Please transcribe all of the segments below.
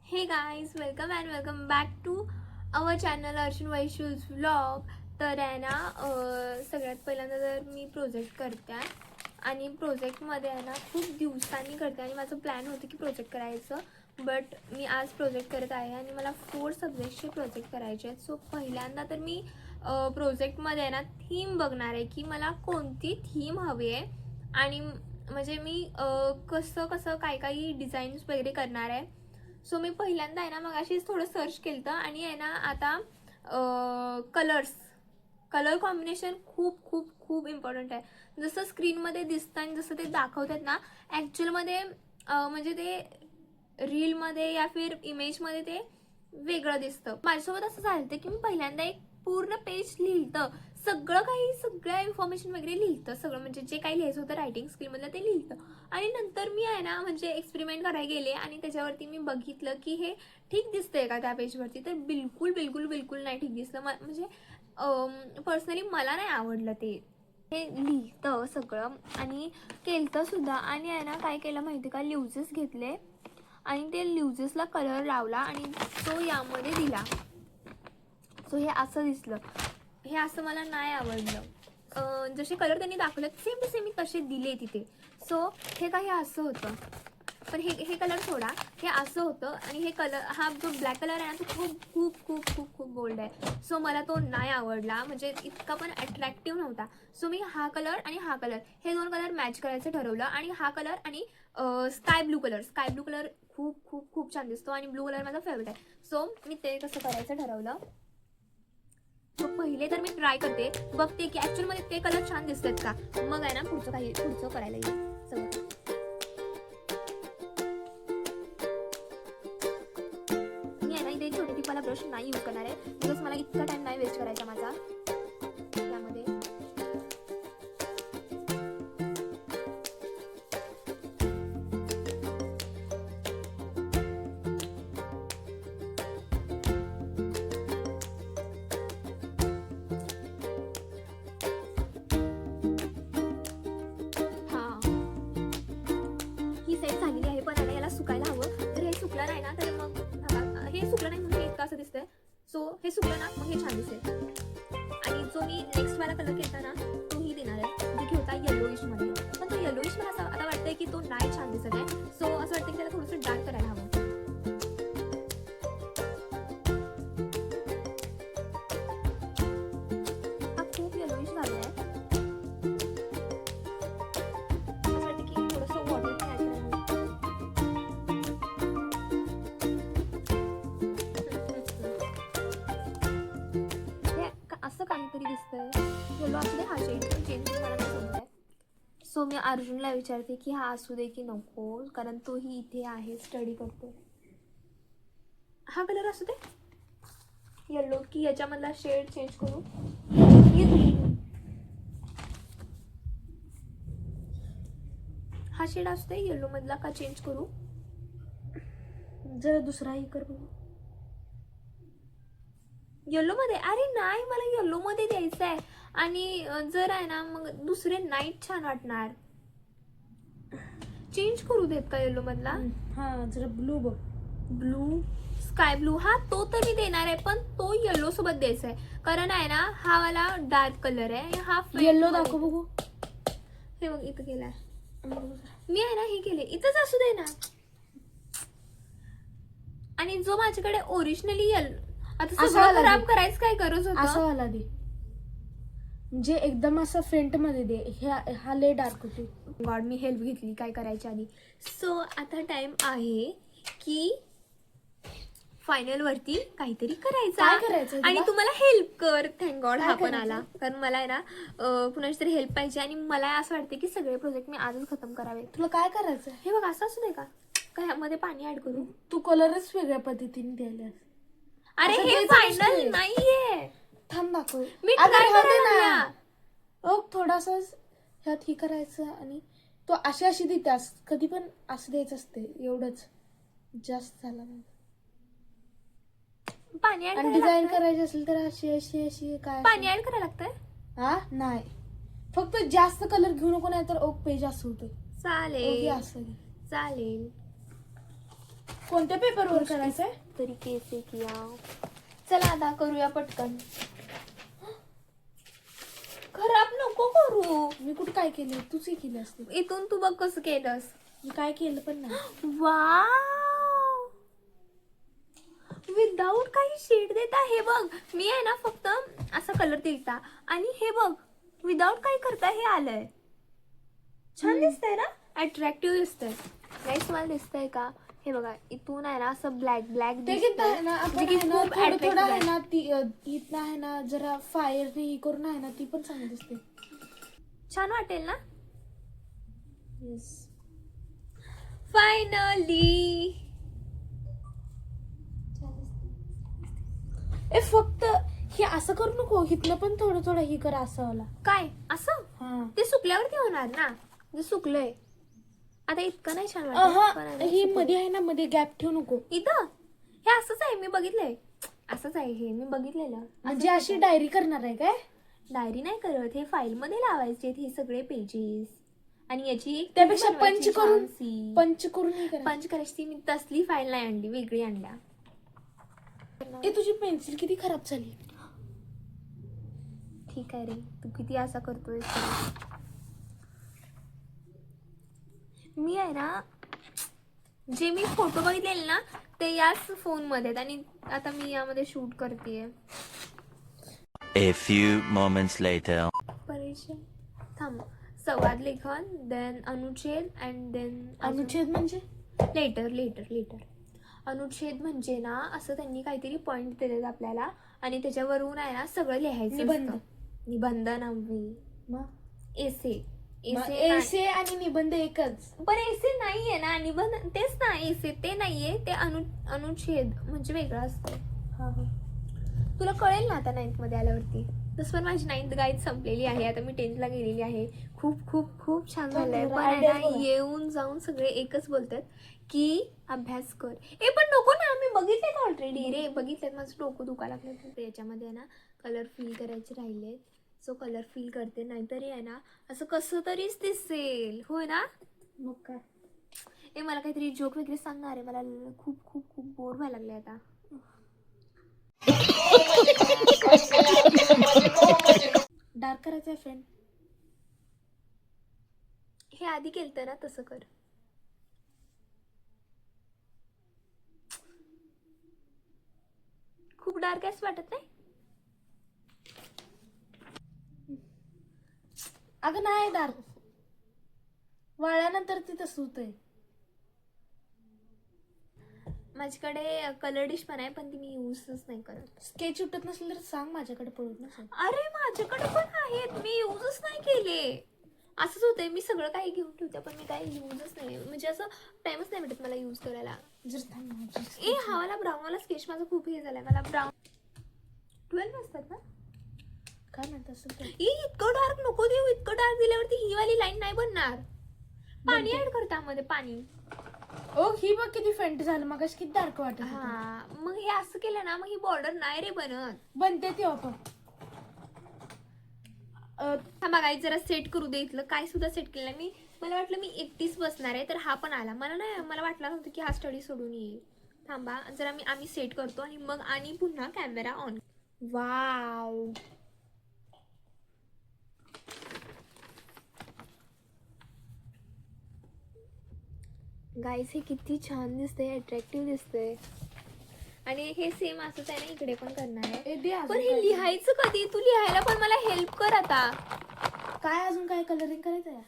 हे guys, welcome and welcome back to our channel Arjun Vaishu's vlog. तर आहे ना, सगळ्यात पहिल्यांदा तर मी प्रोजेक्ट करते आहे आणि प्रोजेक्टमध्ये आहे ना खूप दिवसांनी करते आणि माझं प्लॅन होतं की प्रोजेक्ट करायचं. बट मी आज प्रोजेक्ट करत आहे आणि मला 4 सब्जेक्टचे प्रोजेक्ट करायचे आहेत. सो पहिल्यांदा तर मी प्रोजेक्टमध्ये आहे ना थीम बघणार आहे की मला कोणती थीम हवी आहे आणि म्हणजे मी कसं कसं काही डिझाईन्स वगैरे करणार आहे. सो मी पहिल्यांदा आहे ना मग अशीच थोडं सर्च केलं होतं आणि आहे ना आता कलर कॉम्बिनेशन खूप खूप खूप इम्पॉर्टंट आहे. जसं स्क्रीनमध्ये दिसतं आणि जसं ते दाखवतात ना ॲक्च्युअलमध्ये म्हणजे ते रीलमध्ये या फिर इमेजमध्ये ते वेगळं दिसतं. माझ्यासोबत असं झालं होतं की मी पहिल्यांदा एक पूर्ण पेज लिहिलं, सगळ्या इन्फॉर्मेशन वगैरे लिहिलं, सगळं म्हणजे जे काही लिहायचं होतं रायटिंग स्किलमधलं ते लिहिलं. आणि नंतर मी आहे ना म्हणजे एक्सपेरिमेंट करायला गेले आणि त्याच्यावरती मी बघितलं की हे ठीक दिसतंय का त्या पेजवरती. तर बिलकुल बिलकुल बिलकुल नाही ठीक दिसलं. म्हणजे पर्सनली मला नाही आवडलं ते. हे लिहितं सगळं आणि केलतं सुद्धा. आणि आहे ना काय केलं माहिती का, ल्युजेस घेतले आणि ते ल्युजेसला कलर लावला आणि तो यामध्ये दिला. सो हे असं दिसलं. हे असं मला नाही आवडलं. जसे कलर त्यांनी दाखवले सेम टू सेम मी तसे दिले तिथे. सो हे काही असं होतं. पण हे कलर सोडा, हे असं होतं. आणि हे कलर, हा जो ब्लॅक कलर आहे ना तो खूप खूप खूप खूप खूप बोल्ड आहे. सो मला तो नाही आवडला, म्हणजे इतका पण अट्रॅक्टिव्ह नव्हता. सो मी हा कलर आणि हा कलर हे दोन कलर मॅच करायचं ठरवलं. आणि हा कलर आणि स्काय ब्लू कलर खूप खूप खूप छान दिसतो आणि ब्लू कलर माझा फेवरेट आहे. सो मी ते कसं करायचं ठरवलं. सो पहिले तर मी ट्राय करते, बघते की ॲक्च्युअलमध्ये ते कलर छान दिसतात का. मग आहे ना पुढचं करायला येईल सगळं. मी आहे ना इथे छोटी टिपाला ब्रश नाही यूज करणार आहे, बिकॉज मला इतका टाइम नाही वेस्ट करायचा माझा त्यामध्ये. हां, ही सेट झालेली आहे, पण आहे याला सुकायला हवं. तर हे सुकलं नाही ना तर मग हे सुकलं नाही म्हणून हे इतकं असं दिसतंय. सो हे सुकलं ना मग हे छान दिसेल. आणि जो मी नेक्स्ट वाला कलर घेतला ना तोही देणार आहे, जो की होता येलोइश मध्ये. पण तो येलोइश मला असं आता वाटतंय की तो नाही छान दिसत आहे. सो असं वाटतं की त्याला थोडंसं डार्क करायला हवं. हा खूप येलोइश झालाय. असं वाटतं की थोडंसं वॉटर ऍड करायला असं काहीतरी दिसतंय. येलो असू दे, हा शेड पण चेंज मला नाही समजत आहे. सो मी अर्जुनला विचारते की हा असू दे की नको, कारण तोही इथे आहे, स्टडी करतो. हा कलर असू दे येलो, की याच्यामधला शेड चेंज करू. हा शेड असू दे येलो मधला का चेंज करू. जरा दुसराही कर बघू. येलो मध्ये, अरे नाही मला येलो मध्ये द्यायचं आहे. आणि जर आहे ना मग दुसरे नाईट छान वाटणार. चेंज करू देत का येलो मधला. हा जरा ब्लू बघ. ब्लू, स्काय ब्लू, हा तो तर मी देणार आहे, पण तो येलो सोबत द्यायचा आहे. कारण आहे ना हा वाला डार्क कलर आहे, हा येल्लो दाखव बघू. हे बघ इथं केलाय मी, आहे ना हे केले इथंच असू दे ना. आणि जो माझ्याकडे ओरिजिनली येलो, आता सगळं खराब करायचं काय गरज होतं. असं वाला दे, म्हणजे एकदम असं फ्रंट मध्ये दे. हा ले डार्क होते. गॉड, मी हेल्प घेतली काय करायच्या आधी. सो आता टाइम आहे की फायनल वरती काहीतरी काय करायचं आणि तुम्हाला हेल्प कर. थँक गॉड हा पण करायचं? आला, कारण मला आहे ना कुणाची तरी हेल्प पाहिजे. आणि मला असं वाटते की सगळे प्रोजेक्ट मी आजच खतम करावे. तुला काय करायचं? हे बघ असं असू दे का, काय ह्यामध्ये पाणी ऍड करू. तू कलरच वेगळ्या पद्धतीने द्यायला. अरे असं हे द्यायचं फायनल नसते. नाहीये, थांब दाखव. मी अगं ट्राय राहू दे करायला ना. लागल्या. थोडासा ह्यात ही करायचं आणि तो अशी देत्यास. कधी पण असं द्यायचं असते, एवढंच. जास्त झाला नाही. पाणी ऍड आणि करायला डिझाईन लागतंय? करायची असेल तर अशी काय पाणी ऍड करायला लागतंय. हा नाही, फक्त जास्त कलर घेऊ नको, नाही तर ओक पेज असं होतं. चालेल असं चालेल. कोणत्या पेपरवर करायचंय? तरीके से किया. चला आता करूया पटकन. खराब नको करू. मी कुठे काय केलं? तूच हे केलं असते. इथून तू बघ कसं केलंस. मी काय केलं पण नाही. वाव, विदाऊट काही शेड देता. हे बघ, मी आहे ना फक्त असा कलर दिलता आणि हे बघ विदाऊट काही करता हे आलंय. छान दिसतंय ना, अट्रॅक्टिव्ह दिसतंय. गाईस तुम्हाला दिसतंय का? हे बघा इथून आहे ना असं ब्लॅक ब्लॅक ते किती आहे ना, आपण आहे ना, खूप थोडं थोडं आहे attractive ना, ती इथनं आहे ना जरा फायर हे करून आहे ना, ती पण चांगली दिसते. छान वाटेल ना. फायनली फक्त हे असं करू नको, इथनं पण थोडं थोडं हे कर असं वाला. काय असं हा ते सुकल्यावरती होणार ना. जे सुकलंय आता इतकं नाही छान वाटत. पण आता ही मध्ये आहे ना, मध्ये गॅप ठेवू नको. इथं हे असंच आहे, मी बघितलंय. असंच आहे हे, मी बघितलेलं. म्हणजे अशी डायरी करणार आहे काय? डायरी नाही करत, हे फाईल मध्ये लावायचे हे सगळे पेजेस. आणि याची एक त्यापेक्षा बनवायची पंच करून छानशी. पंच करून हे करा. पंच करायची. मी तसली फाईल नाही आणली, वेगळी आणल्या. तुझी पेन्सिल किती खराब झाली. ठीक आहे रे, तू किती असा करतोय. मी आहे ना, जे मी फोटो बघितलेले ना ते याच फोन मध्ये आहेत आणि आता मी यामध्ये शूट करतेय. A few moments later. परिचय थांब. संवाद लेखन, देन अनुच्छेद अँड देन अनुच्छेद म्हणजे लेटर लेटर लेटर. अनुच्छेद म्हणजे ना असं त्यांनी काहीतरी पॉइंट दिलेत आपल्याला आणि त्याच्यावरून आहे ना सगळं लिहायचं. निबंध. असतं. निबंध नव्हे, एसे. एसे आणि निबंध एकच. पण एसे नाहीये ना, निबंध तेच ना. एसे ते नाहीये, ते अनुच्छेद म्हणजे वेगळं असतं. तुला कळेल ना आता 9th मध्ये आल्यावरती. तसं पण माझी 9th गाईड संपलेली आहे, आता मी 10th ला गेलेली आहे. खूप खूप खूप छान झालंय. पण आहे ना, येऊन जाऊन सगळे एकच बोलतात की अभ्यास कर. ए पण नको ना, मी बघितलेत ऑलरेडी रे, बघितलेत. माझं डोकं दुखायला लागलं. तर याच्यामध्ये ना कलर फिल करायचे राहिलेत. सो कलर फिल करते, नाहीतरी आहे ना असं कसं तरीच दिसेल. होय ना. मग काय. ए मला काहीतरी जोक वगैरे सांगणार आहे. मला खूप खूप खूप बोर व्हायला लागले आता. डार्क करायचंय फ्रेंड. हे आधी केलतं ना, तसं कर. खूप डार्क असं वाटत नाही. अगं नाही डार्क, वाळल्यानंतर ती तसं होतंय. माझ्याकडे कलर डिश पण आहे, पण ती मी यूजच नाही करत. स्केच उठत नसलं तर सांग, माझ्याकडे पडत नसेल. अरे माझ्याकडे पण आहेत, मी यूजच नाही केले. असंच होतंय, मी सगळं काही घेऊन ठेवते पण मी काही यूजच नाही. म्हणजे असं टाइमच नाही भेटत मला यूज करायला. जर थांब ना. ए हा वाला ब्राऊन वाला स्केच माझा खूप हे झालाय. मला ब्राऊन 12 असतात ना. काय म्हणत असेल तर इतकं डार्क नको देऊ. इतकं डार्क दिल्यावरती ही वाली लाईन नाही बनणार. पाणी ऍड कर त्यामध्ये, पाणी. ओ ही बघ किती फेंट झालं. मग किती डार्क वाटत होतं. हा मग हे असं केलं ना, मग ही बॉर्डर नाही रे बनत. बनते ती आपण. थांबा गाईस, जरा सेट करू दे. इथलं काय सुद्धा सेट केलं मी. मला वाटलं मी एकटीच बसणार आहे, तर हा पण आला. मला वाटलं नव्हतं की हा स्टडी सोडून येईल. थांबा जरा आम्ही सेट करतो आणि मग आणि पुन्हा कॅमेरा ऑन. वाव, गाईस हे किती छान दिसतंय, अट्रॅक्टिव्ह दिसतंय. आणि हे सेम असंच आहे ना, इकडे पण करणार आहे. पण हे लिहायचं कधी? तू लिहायला पण मला हेल्प कर आता. काय अजून काय कलरिंग करायचं आहे?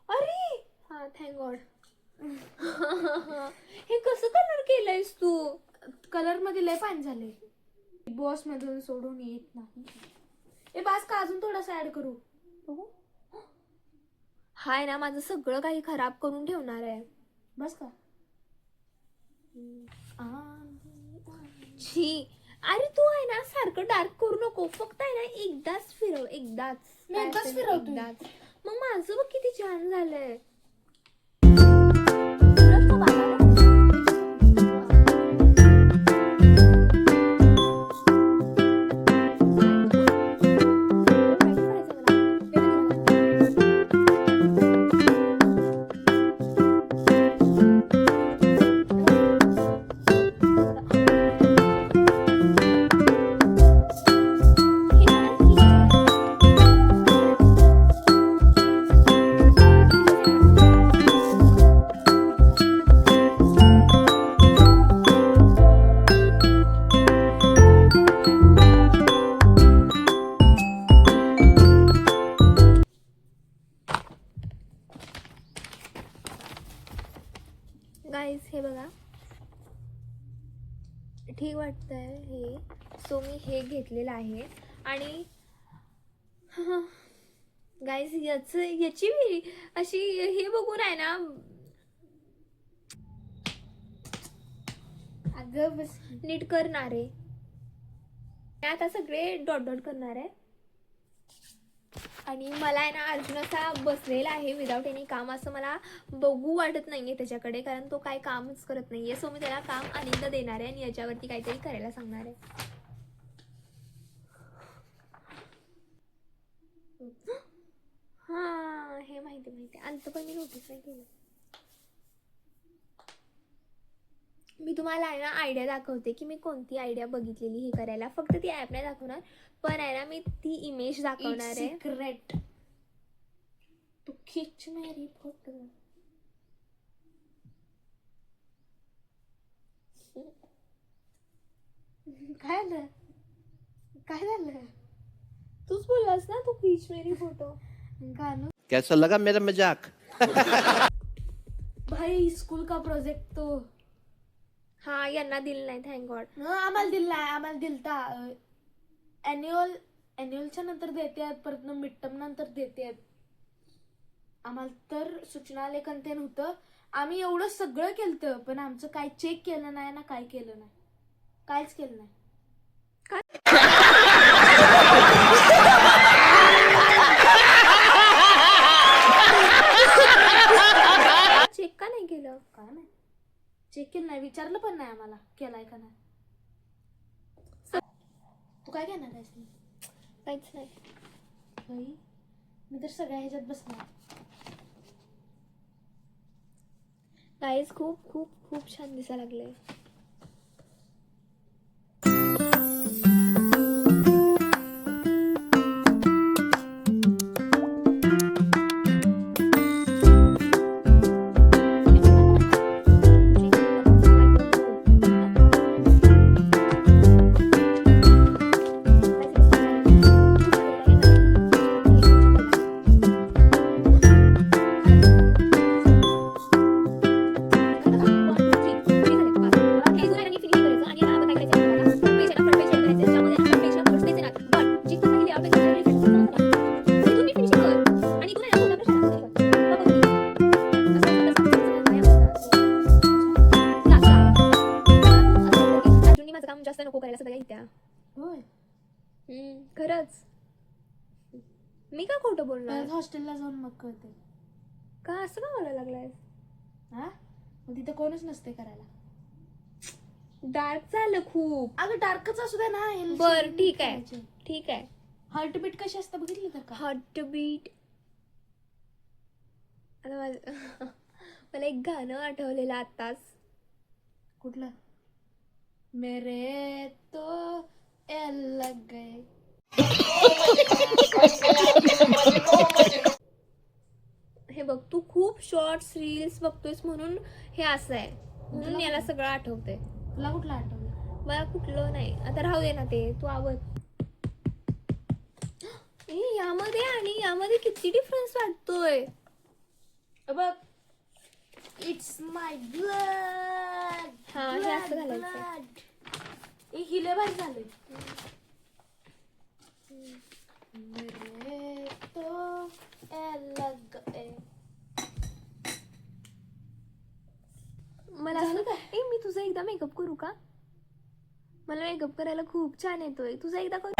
अरे हा, थँक गॉड. हे कसं कलर केलंयस तू? कलर मध्ये लय पाणी झाले. बॉस मधून सोडून येत नाही. ए बास का अजून थोडासा ऍड करू? हाय ना, माझं सगळं काही खराब करून ठेवणार आहे. बस का. छी. अरे तू आहे ना सारखं डार्क करू नको. फक्त आहे ना एकदाच फिरव, एकदाच. मी एकदाच फिरवतो. मग माझं बघ किती छान झालंय. ठीक वाटतंय हे. सो मी हे घेतलेलं आहे. आणि गाईज याची मी अशी हे बघून आहे ना, अगं बस. नीट करणार आहे. मी आता सगळे डॉट डॉट करणार आहे. आणि मला आहे ना अर्जुन असा बसलेला आहे विदाऊट एनी काम, असं मला बघू वाटत नाहीये त्याच्याकडे, कारण तो काय कामच करत नाहीये. सो मी त्याला काम आनंद देणार आहे आणि याच्यावरती काहीतरी करायला सांगणार आहे. हा हे माहिती अंत पण मी नोटीस नाही केलं. मी तुम्हाला आहे ना आयडिया दाखवते की मी कोणती आयडिया बघितलेली हे करायला. फक्त ती ॲप नाही दाखवणार, पण आहे ना मी ती इमेज दाखवणार आहे. सिक्रेट. तू खिच मेरी फोटो. काय झालं? काय झालं? तूच बोललास ना तू खीच मेरी फोटो. गाणं. कैसा लगा मेरा मजाक? भाई स्कूल का प्रोजेक्ट तो हा यांना दिलं नाही, थँक गॉड. आम्हाला दिला आहे. आम्हाला दिलता ॲन्युअलच्या नंतर देते आहेत, परत मिड टर्म नंतर देते आहेत. आम्हाला तर सूचना लेखन ते नव्हतं. आम्ही एवढं सगळं केलं, पण आमचं काय चेक केलं नाही ना, काय केलं नाही, काहीच केलं नाही. चेक का नाही केलं? काय नाही चेक केलं नाही, विचारलं पण नाही आम्हाला केलाय का नाही. तू काय घेणार आहेस? काहीच नाही. बाई मी तर सगळ्या ह्याच्यात बसणार. गाईज खूप खूप खूप छान दिसायला लागले. जास्त नको करायला सगळ्या इत्या. होय. खरंच मी का खोटं बोलणार? हॉस्टेलला जाऊन मग कळते का असं का बोलायला लागलाय? हा मग तिथे कोणच नसते करायला. डार्क झालं खूप. अगं डार्कच असू दे ना. बर ठीक आहे ठीक आहे. हार्टबीट कशी असतं बघितली तर का? हार्टबीट. आता मला एक गाणं आठवलेलं आताच. कुठलं? मेरे तो एल लग गए. हे बघ तू खूप शॉर्ट्स रील्स बघतोयस म्हणून हे असं आहे, म्हणून याला सगळं आठवतंय. तुला कुठलं आठवलं? मला कुठलं नाही. आता राहू दे ना ते, तू आवड. यामध्ये आणि यामध्ये किती डिफरन्स वाटतोय बघ. It's my blood. हा हे असं घालायचं. हिले भारी झाले. मेरे तो एल लग गए. मला असं ए मी तुझा एकदा मेकअप करू का? मला मेकअप करायला खूप छान येतोय. तुझा एकदा करू.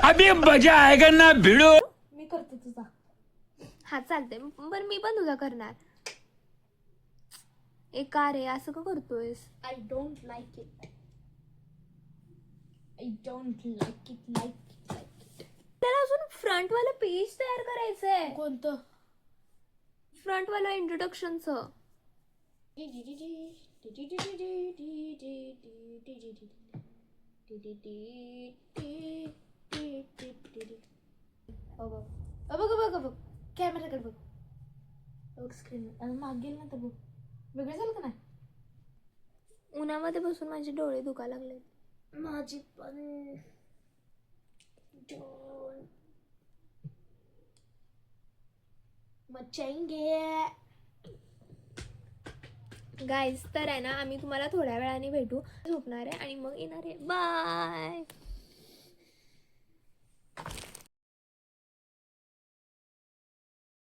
अभी मजा आएगा ना भिड़ो. मी करते तुझा. हा चालतंय. बरं मी पण तुझा करणार. ए का रे असं का करतोयस? I don't like it. I don't like it, like it. त्याला अजून फ्रंट वाला पेज तयार करायचंय. कोणतं? फ्रंट वाला इंट्रोडक्शनचं. बघ कॅमेराकडे बघ. बघ स्क्रीन माग गेल ना तर बघ. वेगळं झालं का नाही? उन्हामध्ये बसून माझे डोळे दुखायला लागले. माझी पण मचाएंगे. गाईज तर आहे ना आम्ही तुम्हाला थोड्या वेळाने भेटू, झोपणार आहे आणि मग येणार आहे. बाय.